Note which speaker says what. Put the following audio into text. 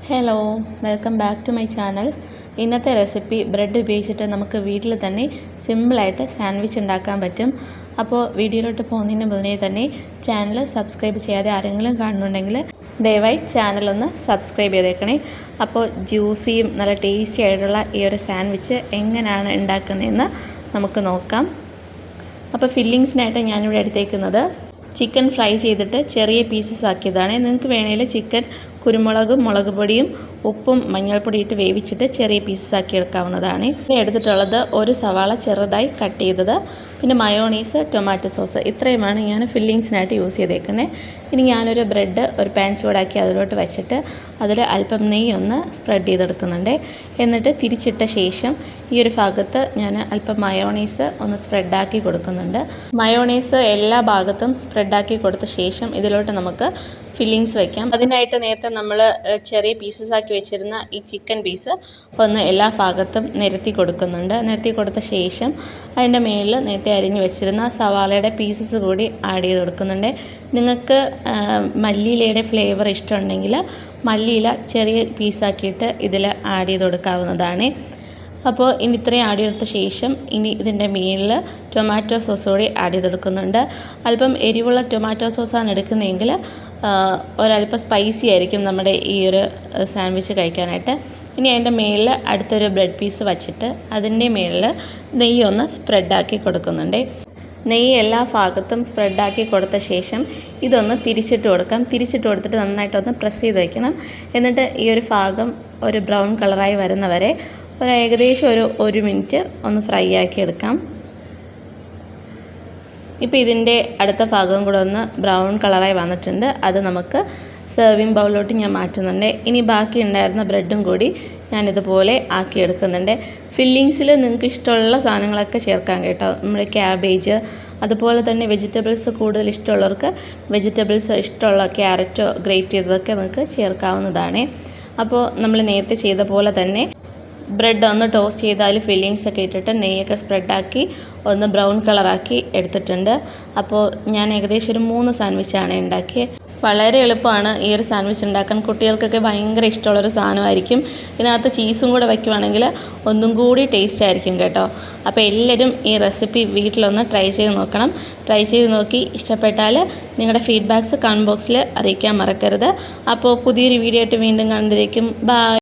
Speaker 1: Hello, welcome back to my channel. ഇന്നത്തെ recipe bread ഉപയോഗിച്ചിട്ട് നമുക്ക് വീട്ടിൽ തന്നെ സിമ്പിളായിട്ട് സാൻഡ്വിച്ച് ഉണ്ടാക്കാൻ പറ്റും. അപ്പോൾ വീഡിയോയിലോട്ട് പോകുന്നതിന് മുന്നേ തന്നെ ചാനൽ സബ്സ്ക്രൈബ് ചെയ്യാതെ ആരെങ്കിലും കാണുന്നുണ്ടെങ്കിൽ ദയവായി ചാനലൊന്ന് സബ്സ്ക്രൈബ് ചെയ്തേക്കണേ. അപ്പോൾ ജ്യൂസിയും നല്ല ടേസ്റ്റി ആയിട്ടുള്ള ഈ ഒരു സാൻഡ്വിച്ച് എങ്ങനെയാണ് ഉണ്ടാക്കുന്നതെന്ന് നമുക്ക് നോക്കാം. അപ്പോൾ ഫില്ലിങ്സിനായിട്ട് ഞാനിവിടെ എടുത്തേക്കുന്നത് ചിക്കൻ ഫ്രൈ ചെയ്തിട്ട് ചെറിയ പീസസ് ആക്കിയതാണ്. നിങ്ങൾക്ക് വേണമെങ്കിൽ ചിക്കൻ കുരുമുളകും മുളക് പൊടിയും ഉപ്പും മഞ്ഞൾപ്പൊടി ഇട്ട് വേവിച്ചിട്ട് ചെറിയ പീസസ് ആക്കി എടുക്കാവുന്നതാണ്. പിന്നെ എടുത്തിട്ടുള്ളത് ഒരു സവാള ചെറുതായി കട്ട് ചെയ്തത്, പിന്നെ മയോണീസ്, ടൊമാറ്റോ സോസ്, ഇത്രയുമാണ് ഞാൻ ഫില്ലിങ്സിനായിട്ട് യൂസ് ചെയ്തേക്കുന്നത്. ഇനി ഞാനൊരു ബ്രെഡ് ഒരു പാൻ ചൂടാക്കി അതിലോട്ട് വെച്ചിട്ട് അതിൽ അല്പം നെയ്യ് ഒന്ന് സ്പ്രെഡ് ചെയ്തെടുക്കുന്നുണ്ട്. എന്നിട്ട് തിരിച്ചിട്ട ശേഷം ഈ ഒരു ഭാഗത്ത് ഞാൻ അല്പം മയോണീസ് ഒന്ന് സ്പ്രെഡാക്കി കൊടുക്കുന്നുണ്ട്. മയോണീസ് എല്ലാ ഭാഗത്തും സ്പ്രെഡാക്കി കൊടുത്ത ശേഷം ഇതിലോട്ട് നമുക്ക് ഫില്ലിങ്സ് വയ്ക്കാം. അതിനായിട്ട് നേരത്തെ നമ്മൾ ചെറിയ പീസസ് ആക്കി വെച്ചിരുന്ന ഈ ചിക്കൻ പീസ് ഒന്ന് എല്ലാ ഭാഗത്തും നിരത്തി കൊടുക്കുന്നുണ്ട്. നിരത്തി കൊടുത്ത ശേഷം അതിൻ്റെ മുകളിൽ നേരത്തെ അരിഞ്ഞു വെച്ചിരുന്ന സവാളയുടെ പീസസ് കൂടി ആഡ് ചെയ്ത് കൊടുക്കുന്നുണ്ട്. നിങ്ങൾക്ക് മല്ലിയിലയുടെ ഫ്ലേവർ ഇഷ്ടമുണ്ടെങ്കിൽ മല്ലിയില ചെറിയ പീസാക്കിയിട്ട് ഇതിൽ ആഡ് ചെയ്ത് കൊടുക്കാവുന്നതാണ്. അപ്പോൾ ഇനി ഇത്രയും ആഡ് ചെയ്തെടുത്ത ശേഷം ഇനി ഇതിൻ്റെ മുകളിൽ ടൊമാറ്റോ സോസ് കൂടി ആഡ് ചെയ്തെടുക്കുന്നുണ്ട്. അല്പം എരിവുള്ള ടൊമാറ്റോ സോസാണ് എടുക്കുന്നതെങ്കിൽ ഒരല്പം സ്പൈസി ആയിരിക്കും നമ്മുടെ ഈ ഒരു സാൻഡ്വിച്ച് കഴിക്കാനായിട്ട്. ഇനി അതിൻ്റെ മുകളിൽ അടുത്തൊരു ബ്രെഡ് പീസ് വച്ചിട്ട് അതിൻ്റെ മുകളിൽ നെയ്യ് ഒന്ന് സ്പ്രെഡാക്കി കൊടുക്കുന്നുണ്ട്. നെയ്യ് എല്ലാ ഭാഗത്തും സ്പ്രെഡാക്കി കൊടുത്ത ശേഷം ഇതൊന്ന് തിരിച്ചിട്ട് കൊടുക്കാം. തിരിച്ചിട്ട് കൊടുത്തിട്ട് നന്നായിട്ടൊന്ന് പ്രസ് ചെയ്ത് വയ്ക്കണം. എന്നിട്ട് ഈ ഒരു ഭാഗം ഒരു ബ്രൗൺ കളറായി വരുന്നവരെ ഏകദേശം ഒരു മിനിറ്റ് ഒന്ന് ഫ്രൈ ആക്കി എടുക്കാം. ഇപ്പോൾ ഇതിൻ്റെ അടുത്ത ഭാഗം കൂടെ ഒന്ന് ബ്രൗൺ കളറായി വന്നിട്ടുണ്ട്. അത് നമുക്ക് സെർവിങ് ബൗളിലോട്ട് ഞാൻ മാറ്റുന്നുണ്ട്. ഇനി ബാക്കി ഉണ്ടായിരുന്ന ബ്രെഡും കൂടി ഞാനിതുപോലെ ആക്കിയെടുക്കുന്നുണ്ട്. ഫില്ലിങ്സിൽ നിങ്ങൾക്ക് ഇഷ്ടമുള്ള സാധനങ്ങളൊക്കെ ചേർക്കാം കേട്ടോ. നമ്മുടെ ക്യാബേജ്, അതുപോലെ തന്നെ വെജിറ്റബിൾസ് കൂടുതൽ ഇഷ്ടമുള്ളവർക്ക് വെജിറ്റബിൾസ് ഇഷ്ടമുള്ള ക്യാരറ്റോ ഗ്രേറ്റ് ചെയ്തതൊക്കെ നിങ്ങൾക്ക് ചേർക്കാവുന്നതാണ്. അപ്പോൾ നമ്മൾ നേരത്തെ ചെയ്ത പോലെ തന്നെ ബ്രെഡ് ഒന്ന് ടോസ്റ്റ് ചെയ്താൽ ഫില്ലിങ്സ് ഒക്കെ ഇട്ടിട്ട് നെയ്യൊക്കെ സ്പ്രെഡാക്കി ഒന്ന് ബ്രൗൺ കളറാക്കി എടുത്തിട്ടുണ്ട്. അപ്പോൾ ഞാൻ ഏകദേശം ഒരു 3 സാൻഡ്വിച്ചാണ് ഉണ്ടാക്കിയത്. വളരെ എളുപ്പമാണ് ഈ ഒരു സാൻഡ്വിച്ച് ഉണ്ടാക്കാൻ. കുട്ടികൾക്കൊക്കെ ഭയങ്കര ഇഷ്ടമുള്ളൊരു സാധനമായിരിക്കും. ഇതിനകത്ത് ചീസും കൂടെ വയ്ക്കുവാണെങ്കിൽ ഒന്നും കൂടി ടേസ്റ്റ് ആയിരിക്കും കേട്ടോ. അപ്പോൾ എല്ലാവരും ഈ റെസിപ്പി വീട്ടിലൊന്ന് ട്രൈ ചെയ്ത് നോക്കണം. ട്രൈ ചെയ്ത് നോക്കി ഇഷ്ടപ്പെട്ടാൽ നിങ്ങളുടെ ഫീഡ്ബാക്ക്സ് കമൻറ്റ് ബോക്സിൽ അറിയിക്കാൻ മറക്കരുത്. അപ്പോൾ പുതിയൊരു വീഡിയോ ആയിട്ട് വീണ്ടും കാണുന്നതിലേക്കും ബൈ.